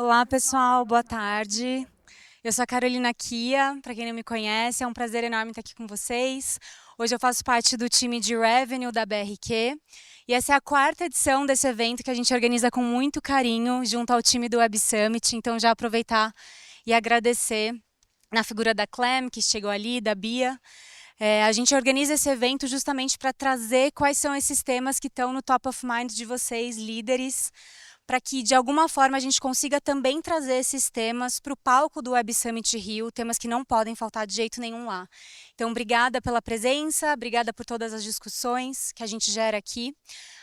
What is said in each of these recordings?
Olá, pessoal, boa tarde. Eu sou a Carolina Kia, para quem não me conhece, é um prazer enorme estar aqui com vocês. Hoje eu faço parte do time de Revenue da BRQ e essa é a quarta edição desse evento que a gente organiza com muito carinho junto ao time do Web Summit. Então, já aproveitar e agradecer na figura da Clem, que chegou ali, da Bia. A gente organiza esse evento justamente para trazer quais são esses temas que estão no top of mind de vocês, líderes, para que, de alguma forma, a gente consiga também trazer esses temas para o palco do Web Summit Rio, temas que não podem faltar de jeito nenhum lá. Então, obrigada pela presença, obrigada por todas as discussões que a gente gera aqui.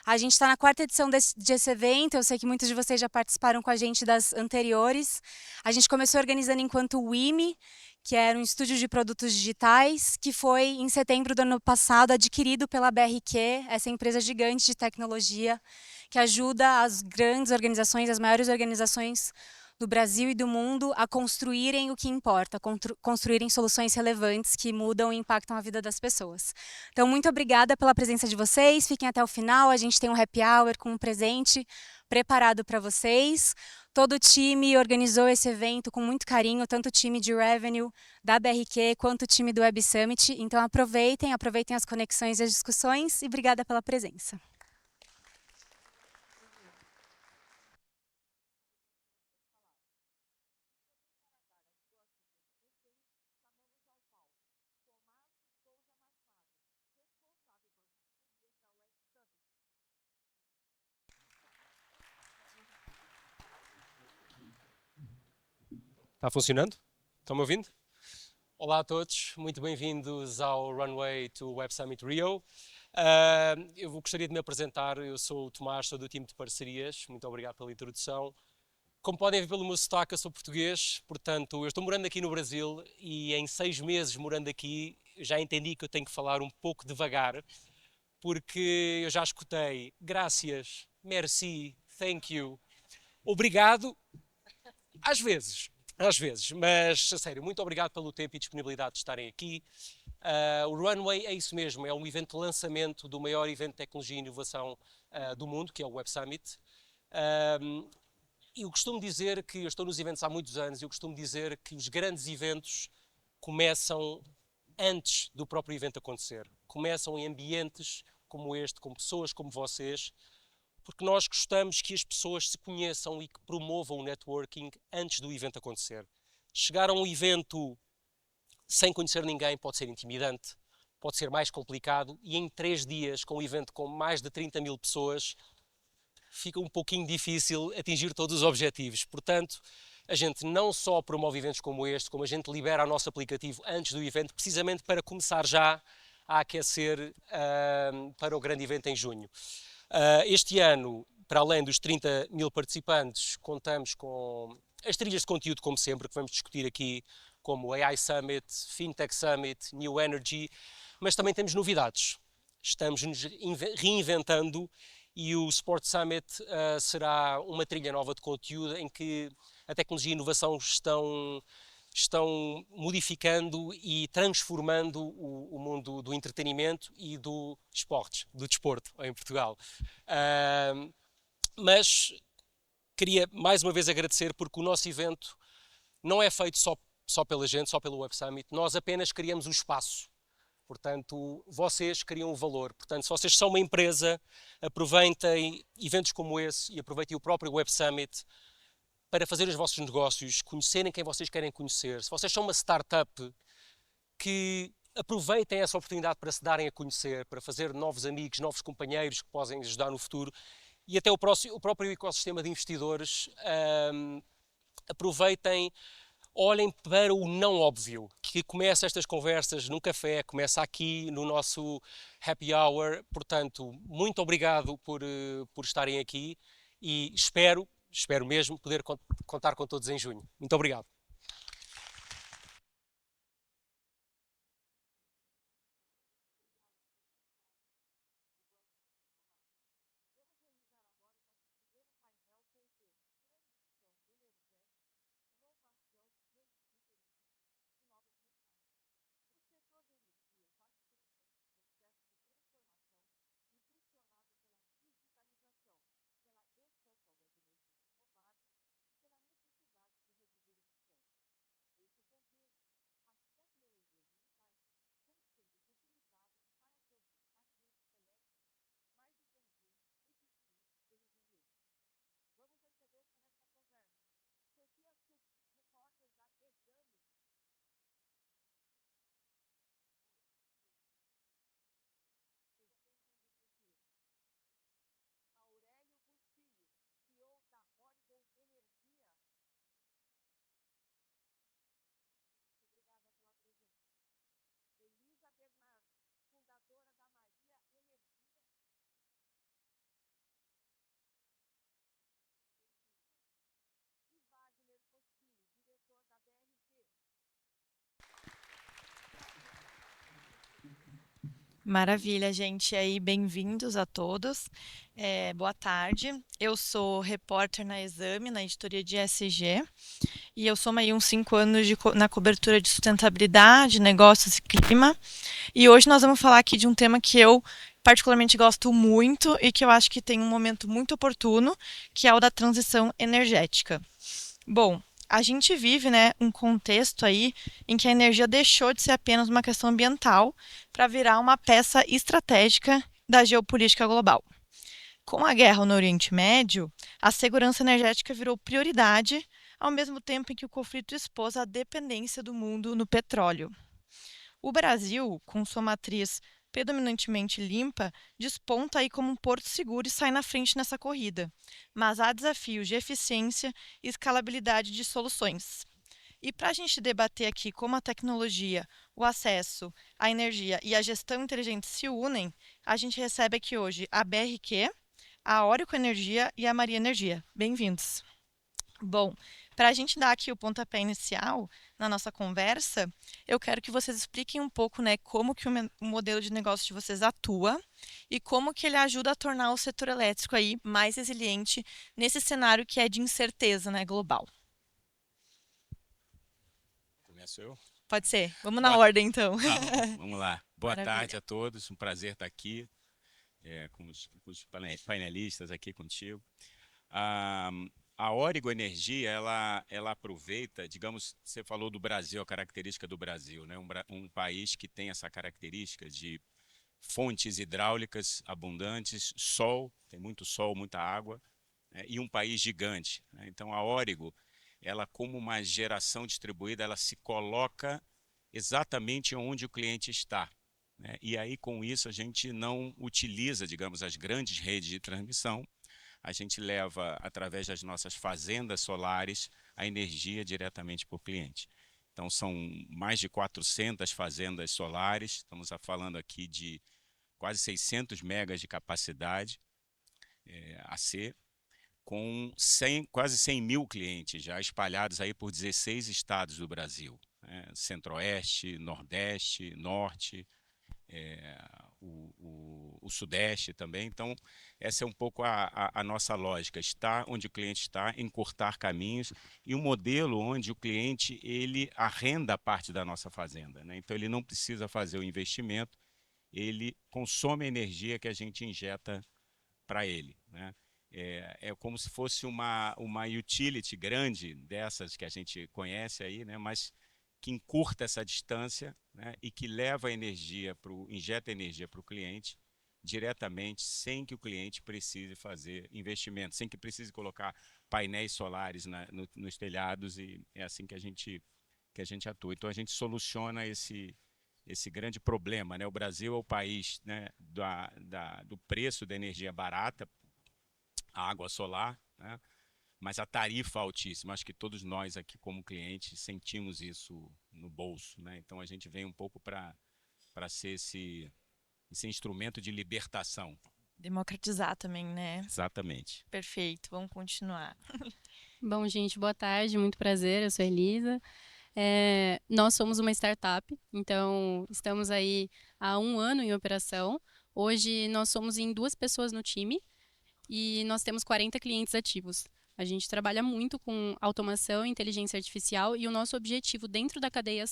A gente está na quarta edição desse evento, eu sei que muitos de vocês já participaram com a gente das anteriores. A gente começou organizando enquanto WIMI, que era um estúdio de produtos digitais, que foi, em setembro do ano passado, adquirido pela BRQ, essa empresa gigante de tecnologia, que ajuda as grandes organizações, as maiores organizações do Brasil e do mundo a construírem o que importa, construírem soluções relevantes que mudam e impactam a vida das pessoas. Então, muito obrigada pela presença de vocês, fiquem até o final, a gente tem um happy hour com um presente preparado para vocês. Todo o time organizou esse evento com muito carinho, tanto o time de Revenue da BRQ quanto o time do Web Summit. Então aproveitem as conexões e as discussões e obrigada pela presença. Está funcionando? Estão-me ouvindo? Olá a todos, muito bem-vindos ao Runway to Web Summit Rio. Eu gostaria de me apresentar, eu sou o Tomás, sou do time de parcerias, muito obrigado pela introdução. Como podem ver pelo meu sotaque, eu sou português, portanto, eu estou morando aqui no Brasil e em 6 meses morando aqui já entendi que eu tenho que falar um pouco devagar, porque eu já escutei graças, merci, thank you, obrigado, às vezes, mas a sério, muito obrigado pelo tempo e disponibilidade de estarem aqui. O Runway é isso mesmo, é um evento de lançamento do maior evento de tecnologia e inovação do mundo, que é o Web Summit. E eu costumo dizer que eu estou nos eventos há muitos anos e eu costumo dizer que os grandes eventos começam antes do próprio evento acontecer. Começam em ambientes como este, com pessoas como vocês, porque nós gostamos que as pessoas se conheçam e que promovam o networking antes do evento acontecer. Chegar a um evento sem conhecer ninguém pode ser intimidante, pode ser mais complicado e em 3 dias, com um evento com mais de 30 mil pessoas, fica um pouquinho difícil atingir todos os objetivos. Portanto, a gente não só promove eventos como este, como a gente libera o nosso aplicativo antes do evento, precisamente para começar já a aquecer para o grande evento em junho. Este ano, para além dos 30 mil participantes, contamos com as trilhas de conteúdo, como sempre, que vamos discutir aqui, como o AI Summit, Fintech Summit, New Energy, mas também temos novidades. Estamos nos reinventando e o Sport Summit será uma trilha nova de conteúdo em que a tecnologia e a inovação estão modificando e transformando o mundo do entretenimento e do esportes, do desporto em Portugal. Mas queria mais uma vez agradecer porque o nosso evento não é feito só pela gente, só pelo Web Summit, nós apenas criamos o espaço. Portanto, vocês criam o valor. Portanto, se vocês são uma empresa, aproveitem eventos como esse e aproveitem o próprio Web Summit para fazer os vossos negócios, conhecerem quem vocês querem conhecer. Se vocês são uma startup, que aproveitem essa oportunidade para se darem a conhecer, para fazer novos amigos, novos companheiros que podem ajudar no futuro e até o próprio ecossistema de investidores aproveitem, olhem para o não óbvio, que começa estas conversas num café, começa aqui no nosso happy hour. Portanto, muito obrigado por estarem aqui e espero mesmo poder contar com todos em junho. Muito obrigado. Maravilha, gente. E aí, bem-vindos a todos. Boa tarde. Eu sou repórter na Exame, na editoria de ESG, e eu somo aí uns 5 anos na cobertura de sustentabilidade, negócios e clima. E hoje nós vamos falar aqui de um tema que eu particularmente gosto muito e que eu acho que tem um momento muito oportuno, que é o da transição energética. Bom, a gente vive, né, um contexto aí em que a energia deixou de ser apenas uma questão ambiental para virar uma peça estratégica da geopolítica global. Com a guerra no Oriente Médio, a segurança energética virou prioridade, ao mesmo tempo em que o conflito expôs a dependência do mundo no petróleo. O Brasil, com sua matriz predominantemente limpa, desponta aí como um porto seguro e sai na frente nessa corrida. Mas há desafios de eficiência e escalabilidade de soluções. E para a gente debater aqui como a tecnologia, o acesso à energia e a gestão inteligente se unem, a gente recebe aqui hoje a BRQ, a Orico Energia e a Maria Energia. Bem-vindos! Bom, para a gente dar aqui o pontapé inicial na nossa conversa, eu quero que vocês expliquem um pouco, né, como que o modelo de negócio de vocês atua e como que ele ajuda a tornar o setor elétrico aí mais resiliente nesse cenário que é de incerteza, né, global. Começo eu? Pode ser? Vamos na Boa, ordem, então. tá bom, vamos lá. Boa tarde Maravilha. a todos, um prazer estar aqui com os painelistas aqui contigo. A, a Origo Energia, ela aproveita, digamos, você falou do Brasil, a característica do Brasil, né? Um país que tem essa característica de fontes hidráulicas abundantes, sol, tem muito sol, muita água, né? E um país gigante, né? Então a Origo, ela como uma geração distribuída, ela se coloca exatamente onde o cliente está, né? E aí com isso a gente não utiliza, digamos, as grandes redes de transmissão, a gente leva através das nossas fazendas solares a energia diretamente para o cliente. Então são mais de 400 fazendas solares, estamos falando aqui de quase 600 megas de capacidade AC, com quase 100 mil clientes já espalhados aí por 16 estados do Brasil, né? Centro-Oeste, Nordeste, Norte, o Sudeste também. Então, essa é um pouco a nossa lógica, estar onde o cliente está, encurtar caminhos, e um modelo onde o cliente ele arrenda parte da nossa fazenda, né? Então, ele não precisa fazer o investimento, ele consome a energia que a gente injeta para ele, né? É como se fosse uma utility grande dessas que a gente conhece aí, né? Mas que encurta essa distância, né? E que leva a energia injeta energia para o cliente diretamente, sem que o cliente precise fazer investimento, sem que precise colocar painéis solares nos telhados, e é assim que a gente atua. Então a gente soluciona esse grande problema, né? O Brasil é o país, né, do preço da energia barata, a água solar, né? Mas a tarifa altíssima. Acho que todos nós aqui como clientes sentimos isso no bolso, né? Então a gente vem um pouco para ser esse instrumento de libertação. Democratizar também, né? Exatamente. Perfeito. Vamos continuar. Bom, gente, boa tarde, muito prazer, eu sou Elisa. Nós somos uma startup, então estamos aí há 1 ano em operação. Hoje nós somos em 2 pessoas no time e nós temos 40 clientes ativos. A gente trabalha muito com automação e inteligência artificial e o nosso objetivo dentro da cadeia,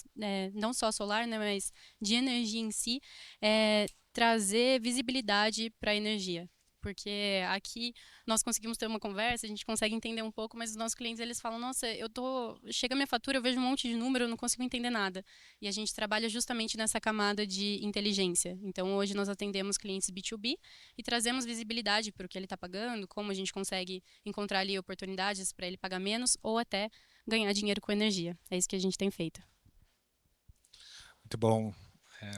não só solar, né, mas de energia em si, é trazer visibilidade para a energia. Porque aqui nós conseguimos ter uma conversa, a gente consegue entender um pouco, mas os nossos clientes eles falam: nossa, chega a minha fatura, eu vejo um monte de número, eu não consigo entender nada. E a gente trabalha justamente nessa camada de inteligência. Então hoje nós atendemos clientes B2B e trazemos visibilidade para o que ele está pagando, como a gente consegue encontrar ali oportunidades para ele pagar menos ou até ganhar dinheiro com energia. É isso que a gente tem feito. Muito bom.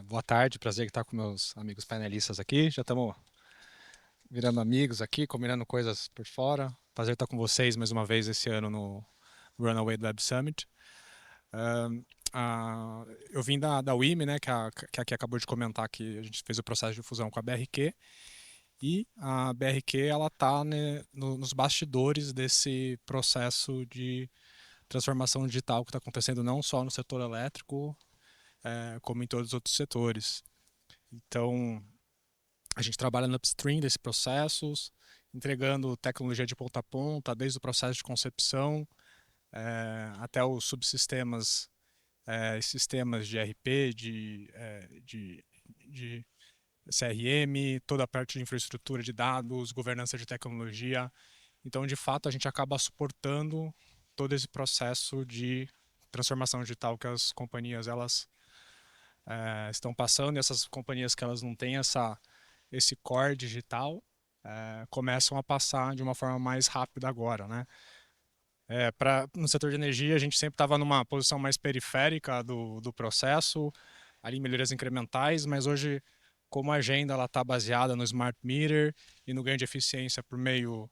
Boa tarde, prazer estar com meus amigos painelistas aqui. Já estamos virando amigos aqui, combinando coisas por fora. Prazer estar com vocês mais uma vez esse ano no Runaway Web Summit. Eu vim da WIME, né, que a Kaki acabou de comentar que a gente fez o processo de fusão com a BRQ. E a BRQ ela está, né, nos bastidores desse processo de transformação digital que está acontecendo não só no setor elétrico, como em todos os outros setores. Então, a gente trabalha no upstream desses processos, entregando tecnologia de ponta a ponta, desde o processo de concepção até os subsistemas sistemas de ERP, de CRM, toda a parte de infraestrutura de dados, governança de tecnologia. Então, de fato, a gente acaba suportando todo esse processo de transformação digital que as companhias elas estão passando, e essas companhias que elas não têm esse core digital começam a passar de uma forma mais rápida agora, né? No setor de energia, a gente sempre estava numa posição mais periférica do processo, ali melhorias incrementais, mas hoje, como a agenda está baseada no smart meter e no ganho de eficiência por meio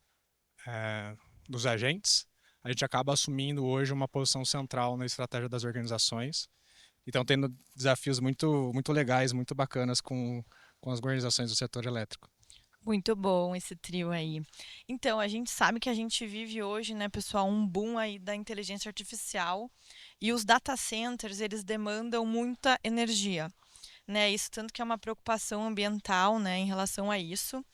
dos agentes, a gente acaba assumindo hoje uma posição central na estratégia das organizações. Então, tendo desafios muito, muito legais, muito bacanas com as organizações do setor elétrico. Muito bom esse trio aí. Então, a gente sabe que a gente vive hoje, né, pessoal, um boom aí da inteligência artificial e os data centers, eles demandam muita energia, né? Isso tanto que é uma preocupação ambiental, né, em relação a isso.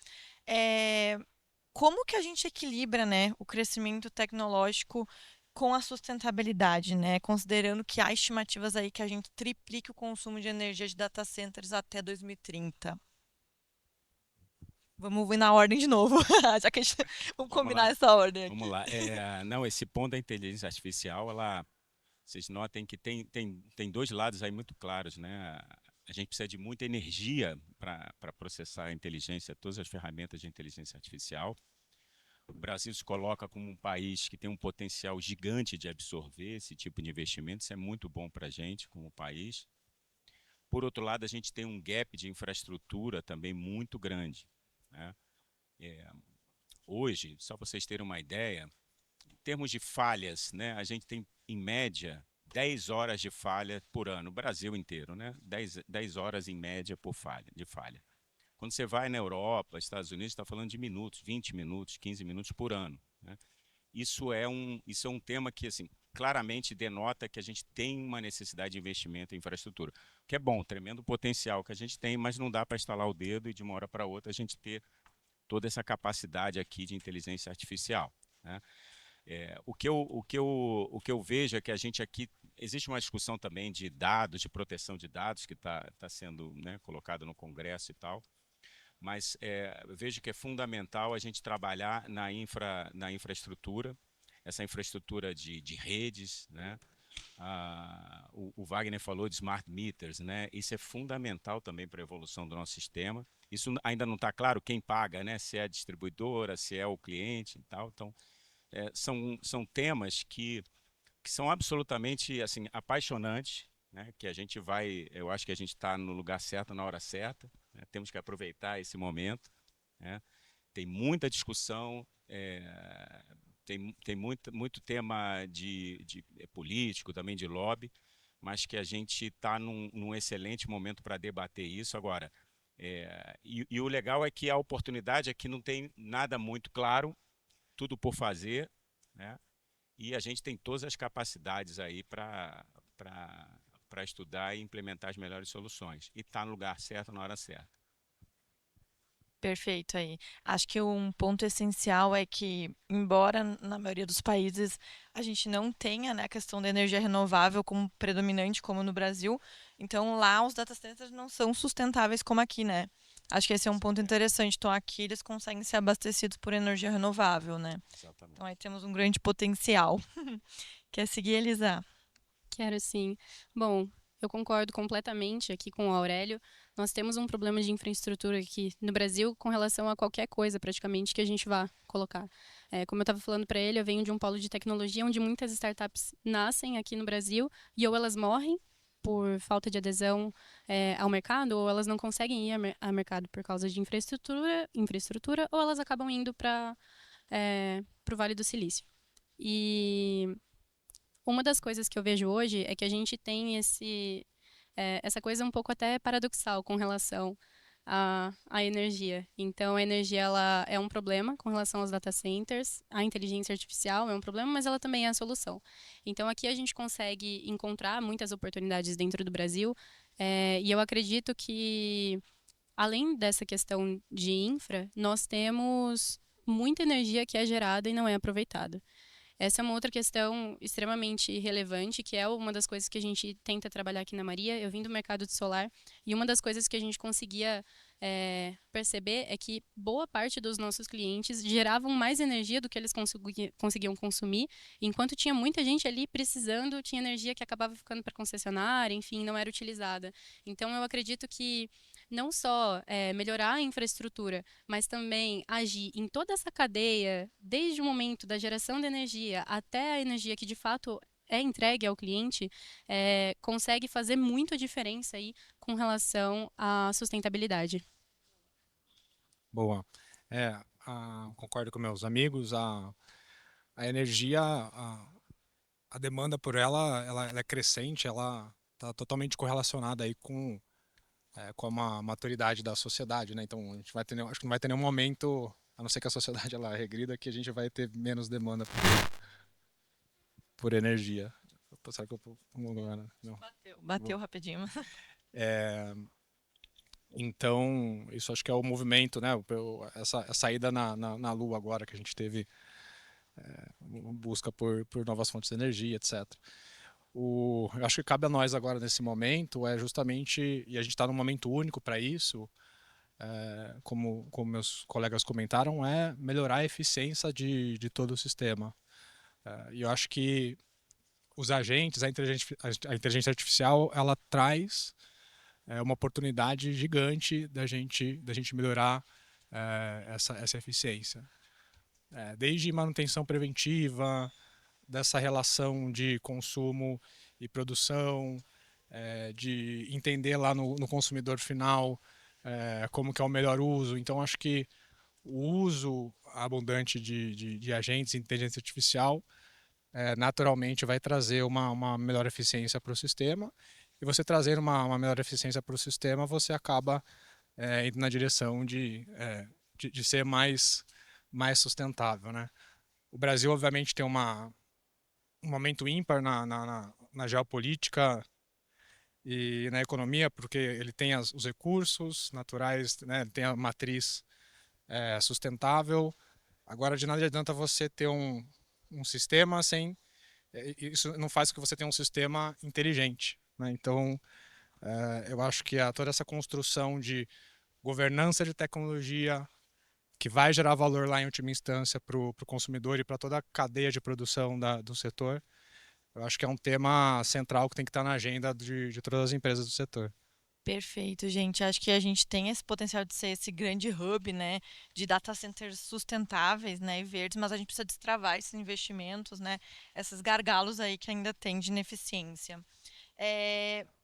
Como que a gente equilibra, né, o crescimento tecnológico com a sustentabilidade, né? Considerando que há estimativas aí que a gente triplique o consumo de energia de data centers até 2030. Vamos ir na ordem de novo, já que a gente... Vamos combinar essa ordem aqui. Vamos lá. Não, esse ponto da inteligência artificial, vocês notem que tem dois lados aí muito claros, né? A gente precisa de muita energia para processar a inteligência, todas as ferramentas de inteligência artificial. O Brasil se coloca como um país que tem um potencial gigante de absorver esse tipo de investimento. Isso é muito bom para a gente como país. Por outro lado, a gente tem um gap de infraestrutura também muito grande, né? Hoje, só para vocês terem uma ideia, em termos de falhas, né, a gente tem, em média, 10 horas de falha por ano, o Brasil inteiro, né? 10 horas em média de falha. Quando você vai na Europa, Estados Unidos, está falando de minutos, 20 minutos, 15 minutos por ano, né? Isso é um tema que, assim, claramente denota que a gente tem uma necessidade de investimento em infraestrutura, que é bom, tremendo potencial que a gente tem, mas não dá para instalar o dedo e de uma hora para outra a gente ter toda essa capacidade aqui de inteligência artificial, né? O que eu vejo é que a gente aqui, existe uma discussão também de dados, de proteção de dados, que tá sendo, né, colocado no Congresso e tal, mas vejo que é fundamental a gente trabalhar na infraestrutura, essa infraestrutura de redes, né? O Wagner falou de smart meters, né? Isso é fundamental também para a evolução do nosso sistema. Isso ainda não está claro quem paga, né? Se é a distribuidora, se é o cliente e tal. Então, são temas que são absolutamente, assim, apaixonantes, né? Que a gente eu acho que a gente está no lugar certo, na hora certa, né? Temos que aproveitar esse momento, né? Tem muita discussão, tem muito tema de político, também de lobby, mas que a gente está num excelente momento para debater isso. Agora, e o legal é que a oportunidade é que não tem nada muito claro, tudo por fazer, né? E a gente tem todas as capacidades aí para estudar e implementar as melhores soluções. E está no lugar certo, na hora certa. Perfeito aí. Acho que um ponto essencial é que, embora na maioria dos países a gente não tenha, né, a questão da energia renovável como predominante, como no Brasil, então lá os data centers não são sustentáveis como aqui, né? Acho que esse é um ponto interessante. Então aqui eles conseguem ser abastecidos por energia renovável, né? Exatamente. Então aí temos um grande potencial. Quer seguir, Elisa? Quero sim. Bom, eu concordo completamente aqui com o Aurélio. Nós temos um problema de infraestrutura aqui no Brasil com relação a qualquer coisa, praticamente, que a gente vá colocar. Como eu estava falando para ele, eu venho de um polo de tecnologia onde muitas startups nascem aqui no Brasil e ou elas morrem por falta de adesão ao mercado, ou elas não conseguem ir ao mercado por causa de infraestrutura, ou elas acabam indo para o Vale do Silício. E uma das coisas que eu vejo hoje é que a gente tem essa coisa um pouco até paradoxal com relação à energia. Então, a energia ela é um problema com relação aos data centers, a inteligência artificial é um problema, mas ela também é a solução. Então, aqui a gente consegue encontrar muitas oportunidades dentro do Brasil E eu acredito que, além dessa questão de infra, nós temos muita energia que é gerada e não é aproveitada. Essa é uma outra questão extremamente relevante, que é uma das coisas que a gente tenta trabalhar aqui na Maria. Eu vim do mercado de solar e uma das coisas que a gente conseguia perceber é que boa parte dos nossos clientes geravam mais energia do que eles conseguiam consumir, enquanto tinha muita gente ali precisando, tinha energia que acabava ficando para concessionária, enfim, não era utilizada. Então, eu acredito que não só melhorar a infraestrutura, mas também agir em toda essa cadeia, desde o momento da geração de energia até a energia que de fato é entregue ao cliente, consegue fazer muita diferença aí com relação à sustentabilidade. Boa. Concordo com meus amigos, a energia, a demanda por ela é crescente, ela está totalmente correlacionada aí com a maturidade da sociedade, né? Então, a gente vai acho que não vai ter nenhum momento, a não ser que a sociedade ela regrida, que a gente vai ter menos demanda por energia. Será que não. Bateu rapidinho. Então, isso acho que é o movimento, né? Essa saída na Lua agora que a gente teve, busca por novas fontes de energia, etc. Eu acho que cabe a nós agora nesse momento é justamente, e a gente está num momento único para isso, como meus colegas comentaram, é melhorar a eficiência de todo o sistema. E eu acho que os agentes, a inteligência artificial, ela traz uma oportunidade gigante da gente melhorar essa eficiência. Desde manutenção preventiva, dessa relação de consumo e produção, de entender lá no consumidor final como que é o melhor uso. Então, acho que o uso abundante de agentes de inteligência artificial naturalmente vai trazer uma melhor eficiência para o sistema. E você trazer uma melhor eficiência para o sistema, você acaba indo na direção de ser mais sustentável, né? O Brasil, obviamente, tem um momento ímpar na geopolítica e na economia, porque ele tem os recursos naturais, né? Ele tem a matriz sustentável. Agora, de nada adianta você ter um sistema sem... Isso não faz com que você tenha um sistema inteligente, né? Então, eu acho que toda essa construção de governança de tecnologia que vai gerar valor lá em última instância para o consumidor e para toda a cadeia de produção do setor, eu acho que é um tema central que tem que estar na agenda de todas as empresas do setor. Perfeito, gente. Acho que a gente tem esse potencial de ser esse grande hub, né, de data centers sustentáveis, né, e verdes, mas a gente precisa destravar esses investimentos, né, esses gargalos aí que ainda tem de ineficiência.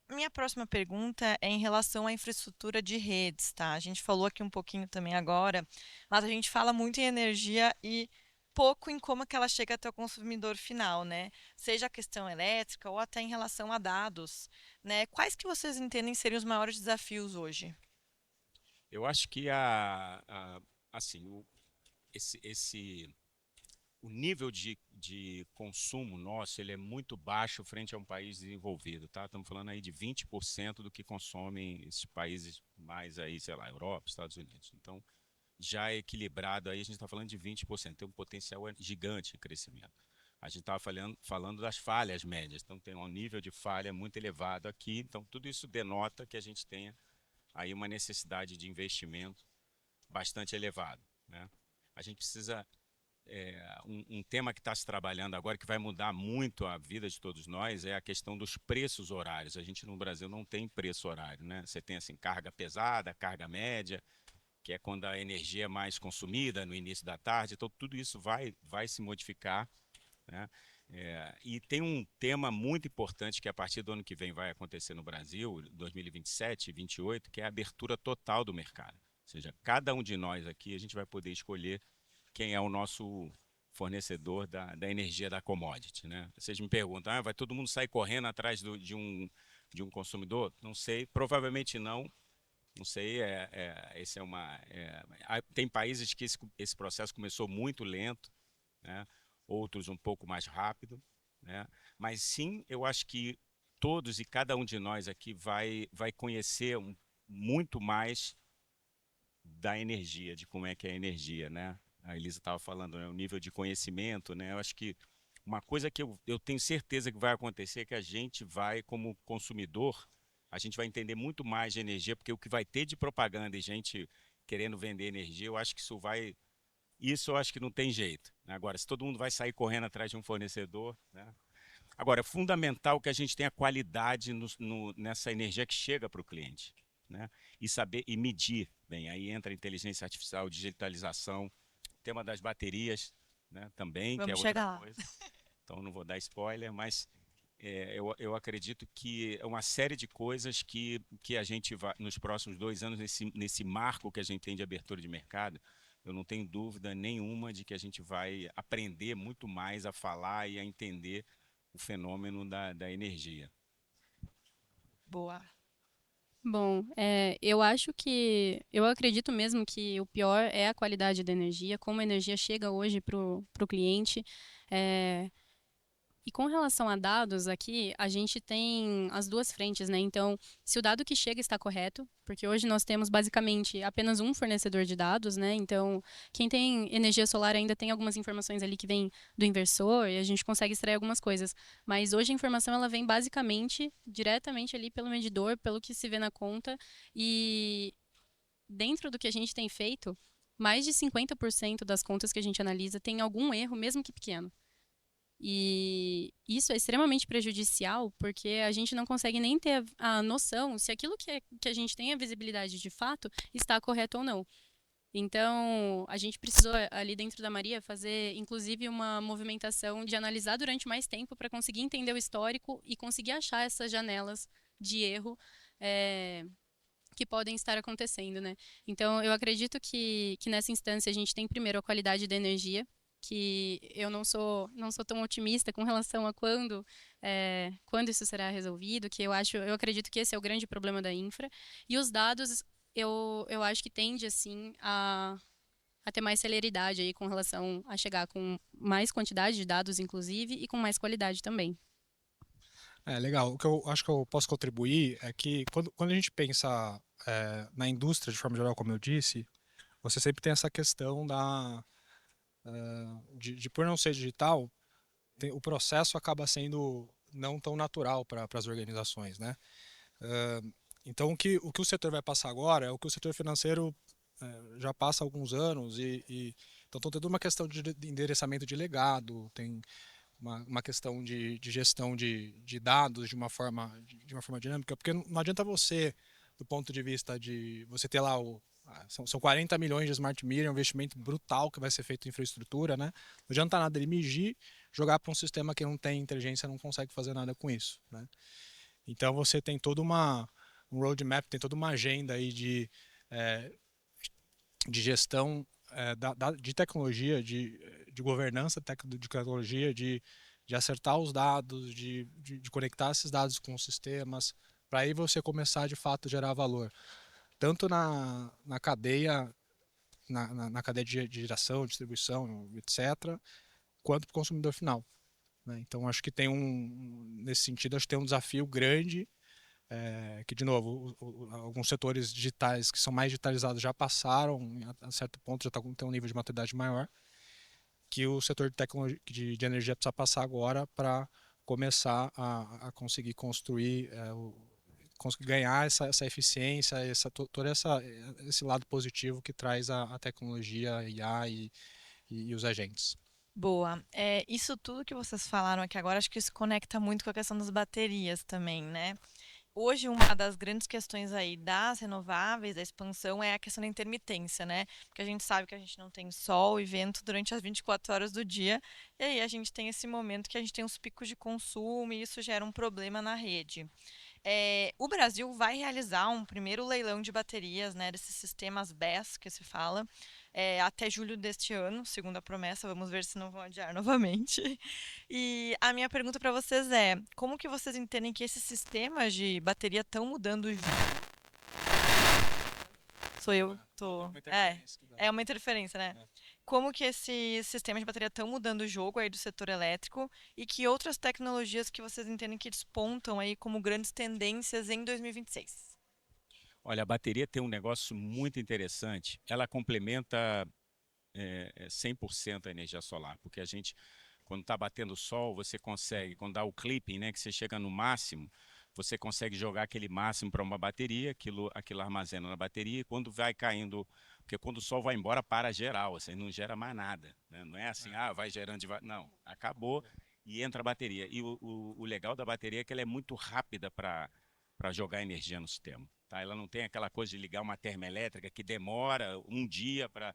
Minha próxima pergunta é em relação à infraestrutura de redes, tá? A gente falou aqui um pouquinho também agora, mas a gente fala muito em energia e pouco em como que ela chega até o consumidor final, né? Seja a questão elétrica ou até em relação a dados, né? Quais que vocês entendem seriam os maiores desafios hoje? Eu acho que assim, o nível de consumo nosso ele é muito baixo frente a um país desenvolvido, tá? Estamos falando aí de 20% do que consomem esses países mais aí, sei lá, Europa, Estados Unidos. Então, já é equilibrado aí, a gente está falando de 20%, tem um potencial gigante de crescimento. A gente estava falando das falhas médias, então tem um nível de falha muito elevado aqui, então tudo isso denota que a gente tenha aí uma necessidade de investimento bastante elevado, né? A gente precisa um tema que está se trabalhando agora, que vai mudar muito a vida de todos nós, é a questão dos preços horários. A gente no Brasil não tem preço horário, né? Você tem assim, carga pesada, carga média, que é quando a energia é mais consumida no início da tarde, então tudo isso vai se modificar, né? E tem um tema muito importante que a partir do ano que vem vai acontecer no Brasil, 2027 e 2028, que é a abertura total do mercado. Ou seja, cada um de nós aqui, a gente vai poder escolher quem é o nosso fornecedor da energia da commodity, né? Vocês me perguntam, vai todo mundo sair correndo atrás de um consumidor? Não sei, provavelmente não. Não sei, tem países que esse processo começou muito lento, né? Outros um pouco mais rápido, né? Mas sim, eu acho que todos e cada um de nós aqui vai conhecer muito mais da energia, de como é que é a energia, né? A Elisa estava falando, né, o nível de conhecimento, né? Eu acho que uma coisa que eu tenho certeza que vai acontecer é que a gente vai, como consumidor, a gente vai entender muito mais de energia, porque o que vai ter de propaganda e gente querendo vender energia, eu acho que isso eu acho que não tem jeito, né? Agora, se todo mundo vai sair correndo atrás de um fornecedor, né? Agora, é fundamental que a gente tenha qualidade nessa energia que chega para o cliente, né? E saber e medir bem. Aí entra a inteligência artificial, digitalização, tema das baterias, né? Também, que é Vamos outra chegar lá. coisa. Então, não vou dar spoiler, mas eu acredito que é uma série de coisas que a gente vai, nos próximos 2 anos, nesse marco que a gente tem de abertura de mercado, eu não tenho dúvida nenhuma de que a gente vai aprender muito mais a falar e a entender o fenômeno da energia. Boa. Bom, eu acredito mesmo que o pior é a qualidade da energia, como a energia chega hoje para o cliente. É, E com relação a dados aqui, a gente tem as duas frentes, né? Então, se o dado que chega está correto, porque hoje nós temos basicamente apenas um fornecedor de dados, né? Então, quem tem energia solar ainda tem algumas informações ali que vêm do inversor e a gente consegue extrair algumas coisas. Mas hoje a informação ela vem basicamente diretamente ali pelo medidor, pelo que se vê na conta e dentro do que a gente tem feito, mais de 50% das contas que a gente analisa tem algum erro, mesmo que pequeno. E isso é extremamente prejudicial porque a gente não consegue nem ter a noção se aquilo que a gente tem a visibilidade de fato está correto ou não. Então, a gente precisou ali dentro da Maria fazer, inclusive, uma movimentação de analisar durante mais tempo para conseguir entender o histórico e conseguir achar essas janelas de erro que podem estar acontecendo, né? Então, eu acredito que nessa instância a gente tem primeiro a qualidade da energia, que eu não sou tão otimista com relação a quando isso será resolvido, que eu acredito que esse é o grande problema da infra. E os dados, eu acho que tende, assim, a ter mais celeridade aí com relação a chegar com mais quantidade de dados, inclusive, e com mais qualidade também. Legal. O que eu acho que eu posso contribuir é que quando a gente pensa na indústria de forma geral, como eu disse, você sempre tem essa questão de por não ser digital, o processo acaba sendo não tão natural para as organizações, né? Então o que o setor vai passar agora é o que o setor financeiro já passa há alguns anos então tem toda uma questão de endereçamento de legado, tem uma questão de gestão de dados de uma forma dinâmica, porque não adianta você, do ponto de vista de você ter lá são 40 milhões de smart meter, um investimento brutal que vai ser feito em infraestrutura, né? Não adianta nada ele medir, jogar para um sistema que não tem inteligência, não consegue fazer nada com isso, né? Então você tem toda um roadmap, tem toda uma agenda aí de gestão de tecnologia, de governança de tecnologia, de acertar os dados, de conectar esses dados com os sistemas, para aí você começar de fato a gerar valor. Tanto na cadeia, na cadeia de geração, distribuição, etc., quanto para o consumidor final, né? Então acho que nesse sentido, acho que tem um desafio grande, que de novo, alguns setores digitais que são mais digitalizados já passaram, a certo ponto já tem um nível de maturidade maior, que o setor de tecnologia, de energia precisa passar agora para começar a conseguir construir, conseguir ganhar essa eficiência, todo esse lado positivo que traz a tecnologia, a IA e os agentes. Boa. Isso tudo que vocês falaram aqui agora, acho que isso conecta muito com a questão das baterias também, né? Hoje, uma das grandes questões aí das renováveis, da expansão, é a questão da intermitência, né? Porque a gente sabe que a gente não tem sol e vento durante as 24 horas do dia, e aí a gente tem esse momento que a gente tem os picos de consumo e isso gera um problema na rede. O Brasil vai realizar um primeiro leilão de baterias, né, desses sistemas BESS que se fala, até julho deste ano, segundo a promessa. Vamos ver se não vão adiar novamente. E a minha pergunta para vocês é: como que vocês entendem que esses sistemas de bateria estão mudando? Sou eu, tô. É uma interferência, né? como que esses sistemas de bateria estão mudando o jogo aí do setor elétrico e que outras tecnologias que vocês entendem que despontam aí como grandes tendências em 2026? Olha, a bateria tem um negócio muito interessante. Ela complementa 100% a energia solar, porque a gente, quando está batendo o sol, você consegue, quando dá o clipping, né, que você chega no máximo, você consegue jogar aquele máximo para uma bateria, aquilo armazena na bateria, e quando vai caindo, porque quando o sol vai embora, para geral, assim, não gera mais nada, né? Não é assim, vai gerando devagar, não, acabou e entra a bateria. E o legal da bateria é que ela é muito rápida para jogar energia no sistema. Tá? Ela não tem aquela coisa de ligar uma termoelétrica que demora um dia para...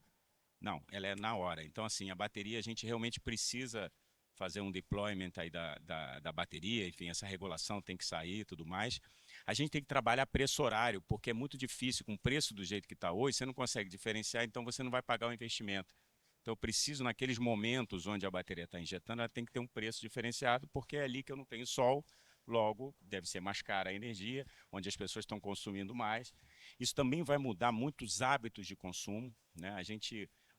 Não, ela é na hora. Então, assim, a bateria, a gente realmente precisa fazer um deployment aí da bateria, enfim, essa regulação tem que sair e tudo mais. A gente tem que trabalhar preço horário, porque é muito difícil, com o preço do jeito que está hoje, você não consegue diferenciar, então você não vai pagar o investimento. Então, eu preciso, naqueles momentos onde a bateria está injetando, ela tem que ter um preço diferenciado, porque é ali que eu não tenho sol, logo deve ser mais cara a energia, onde as pessoas estão consumindo mais. Isso também vai mudar muitos hábitos de consumo, né?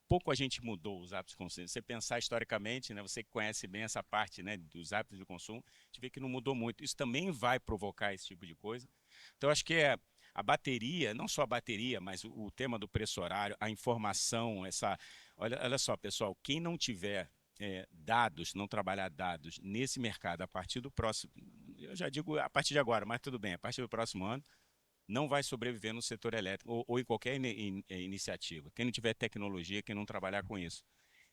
Pouco a gente mudou os hábitos de consumo. Se você pensar historicamente, né, você que conhece bem essa parte, né, dos hábitos de consumo, a gente vê que não mudou muito. Isso também vai provocar esse tipo de coisa. Então, acho que a bateria, não só a bateria, mas o tema do preço horário, a informação, olha só, pessoal, quem não tiver dados, não trabalhar dados nesse mercado a partir do próximo, eu já digo a partir de agora, mas tudo bem, a partir do próximo ano, não vai sobreviver no setor elétrico ou em qualquer iniciativa. Quem não tiver tecnologia, quem não trabalhar com isso.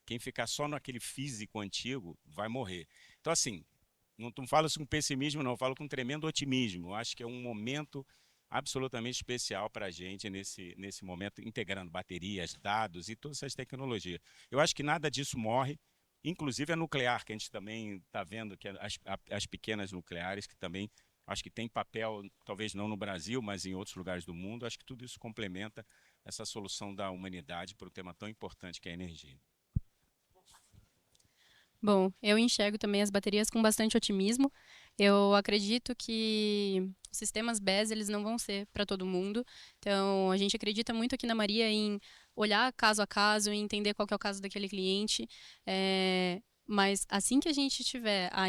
Quem ficar só naquele físico antigo vai morrer. Então, assim, não falo isso com pessimismo, não, eu falo com tremendo otimismo. Eu acho que é um momento absolutamente especial para a gente nesse momento, integrando baterias, dados e todas essas tecnologias. Eu acho que nada disso morre, inclusive a nuclear, que a gente também está vendo, que as pequenas nucleares, que também acho que tem papel, talvez não no Brasil, mas em outros lugares do mundo. Acho que tudo isso complementa essa solução da humanidade para um tema tão importante que é a energia. Bom, eu enxergo também as baterias com bastante otimismo. Eu acredito que os sistemas BESS, eles não vão ser para todo mundo. Então, a gente acredita muito aqui na Maria em olhar caso a caso e entender qual que é o caso daquele cliente. Mas assim que a gente tiver a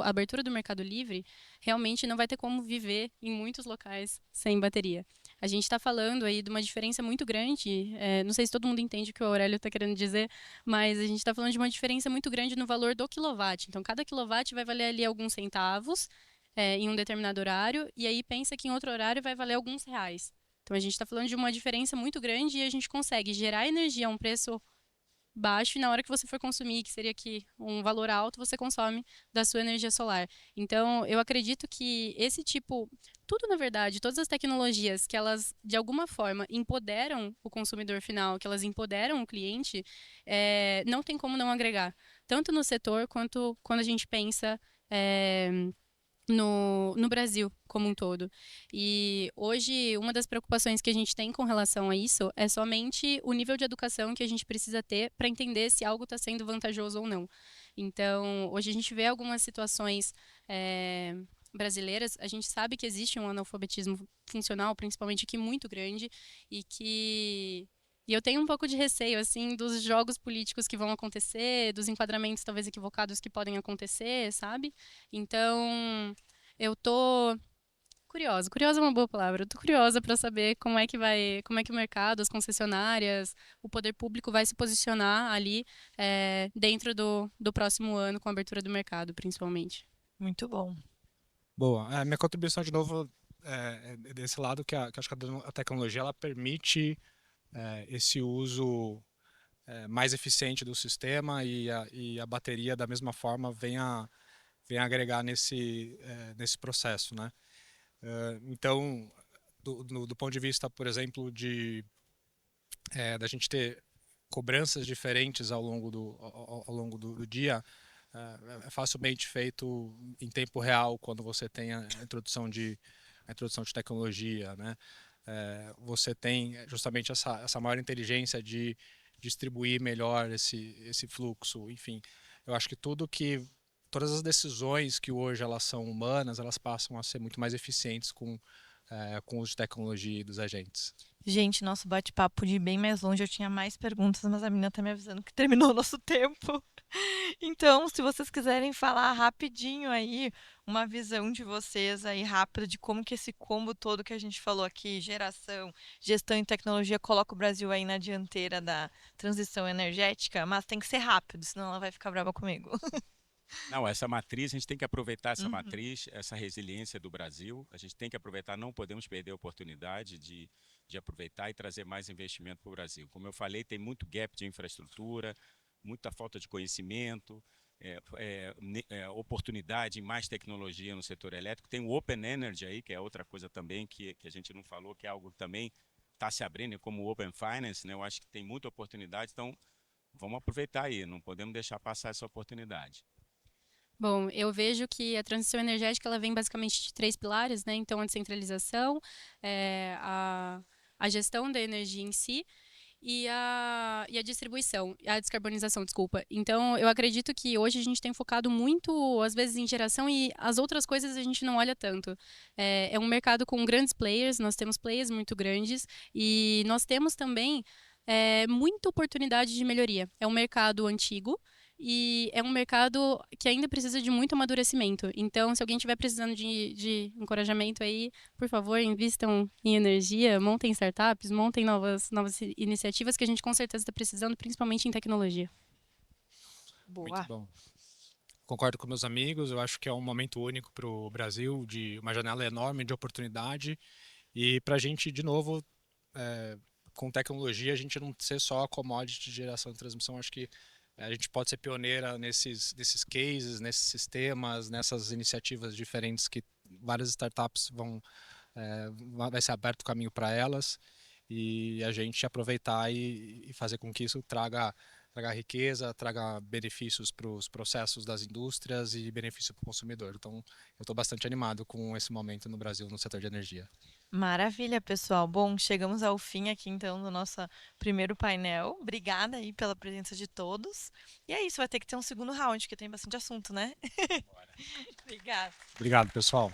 abertura do Mercado Livre, realmente não vai ter como viver em muitos locais sem bateria. A gente está falando aí de uma diferença muito grande. Não sei se todo mundo entende o que o Aurélio está querendo dizer, mas a gente está falando de uma diferença muito grande no valor do quilowatt. Então, cada quilowatt vai valer ali alguns centavos em um determinado horário, e aí pensa que em outro horário vai valer alguns reais. Então, a gente está falando de uma diferença muito grande e a gente consegue gerar energia a um preço baixo e na hora que você for consumir, que seria aqui um valor alto, você consome da sua energia solar. Então, eu acredito que tudo na verdade, todas as tecnologias que elas, de alguma forma, empoderam o consumidor final, que elas empoderam o cliente, não tem como não agregar. Tanto no setor, quanto quando a gente pensa no Brasil como um todo. E hoje, uma das preocupações que a gente tem com relação a isso é somente o nível de educação que a gente precisa ter para entender se algo está sendo vantajoso ou não. Então, hoje a gente vê algumas situações brasileiras, a gente sabe que existe um analfabetismo funcional, principalmente aqui, muito grande, e eu tenho um pouco de receio, assim, dos jogos políticos que vão acontecer, dos enquadramentos talvez equivocados que podem acontecer, sabe? Então, eu tô curiosa. Curiosa é uma boa palavra. Eu tô curiosa para saber como é que o mercado, as concessionárias, o poder público vai se posicionar ali dentro do próximo ano com a abertura do mercado, principalmente. Muito bom. Boa. Minha contribuição, de novo, é desse lado que acho que a tecnologia ela permite esse uso mais eficiente do sistema e a bateria, da mesma forma, vem agregar nesse processo, né? Então, do ponto de vista, por exemplo, da gente ter cobranças diferentes ao longo do dia, é facilmente feito em tempo real quando você tem a introdução de tecnologia, né? Você tem justamente essa maior inteligência de distribuir melhor esse fluxo. Enfim, eu acho que todas as decisões que hoje elas são humanas, elas passam a ser muito mais eficientes com com o uso de tecnologia e dos agentes. Gente, nosso bate-papo podia ir bem mais longe. Eu tinha mais perguntas, mas a menina tá me avisando que terminou o nosso tempo. Então, se vocês quiserem falar rapidinho aí, uma visão de vocês aí rápida de como que esse combo todo que a gente falou aqui, geração, gestão e tecnologia, coloca o Brasil aí na dianteira da transição energética, mas tem que ser rápido, senão ela vai ficar brava comigo. Não, essa matriz, a gente tem que aproveitar essa Uhum. matriz, essa resiliência do Brasil. A gente tem que aproveitar, não podemos perder a oportunidade de aproveitar e trazer mais investimento para o Brasil. Como eu falei, tem muito gap de infraestrutura, muita falta de conhecimento, oportunidade em mais tecnologia no setor elétrico. Tem o Open Energy aí, que é outra coisa também que a gente não falou, que é algo que também está se abrindo, como o Open Finance, né? Eu acho que tem muita oportunidade, então vamos aproveitar aí, não podemos deixar passar essa oportunidade. Bom, eu vejo que a transição energética ela vem basicamente de 3 pilares, né? Então, a descentralização, a gestão da energia em si e a distribuição, a descarbonização, desculpa. Então, eu acredito que hoje a gente tem focado muito, às vezes, em geração e as outras coisas a gente não olha tanto. É um mercado com grandes players, nós temos players muito grandes e nós temos também muita oportunidade de melhoria. É um mercado antigo, e é um mercado que ainda precisa de muito amadurecimento. Então, se alguém estiver precisando de encorajamento aí, por favor, invistam em energia, montem startups, montem novas iniciativas que a gente com certeza está precisando, principalmente em tecnologia. Boa. Muito bom. Concordo com meus amigos, eu acho que é um momento único para o Brasil, de uma janela enorme de oportunidade. E para a gente, de novo, com tecnologia, a gente não ser só commodity de geração e transmissão, acho que a gente pode ser pioneira nesses cases, nesses sistemas, nessas iniciativas diferentes que várias startups vai ser aberto o caminho para elas, e a gente aproveitar e fazer com que isso traga riqueza, traga benefícios para os processos das indústrias e benefício para o consumidor. Então, eu estou bastante animado com esse momento no Brasil no setor de energia. Maravilha, pessoal. Bom, chegamos ao fim aqui então do nosso primeiro painel. Obrigada aí pela presença de todos. E é isso, vai ter que ter um segundo round, porque tem bastante assunto, né? Obrigada. Obrigado, pessoal.